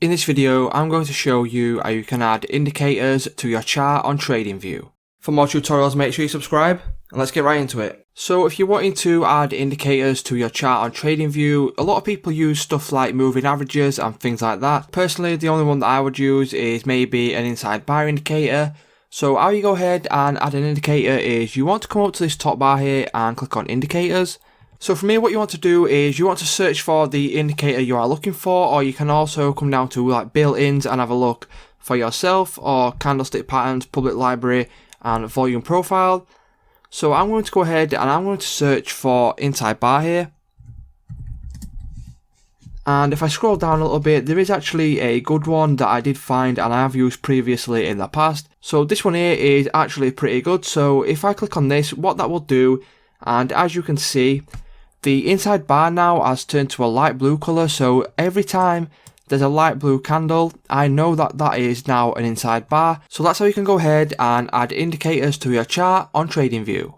In this video, I'm going to show you how you can add indicators to your chart on Tradingview. For more tutorials, make sure you subscribe, and let's get right into it. So if you're wanting to add indicators to your chart on Tradingview, a lot of people use stuff like moving averages and things like that. Personally, the only one that I would use is maybe an inside bar indicator. So how you go ahead and add an indicator is you want to come up to this top bar here and click on indicators. So for me, what you want to do is you want to search for the indicator you are looking for, or you can also come down to like built-ins and have a look for yourself, or candlestick patterns, public library and volume profile. So I'm going to go ahead and I'm going to search for inside bar here. And if I scroll down a little bit, there is actually a good one that I did find and I have used previously in the past. So this one here is actually pretty good. So if I click on this, what that will do, and as you can see, the inside bar now has turned to a light blue colour, so every time there's a light blue candle, I know that that is now an inside bar. So that's how you can go ahead and add indicators to your chart on Tradingview.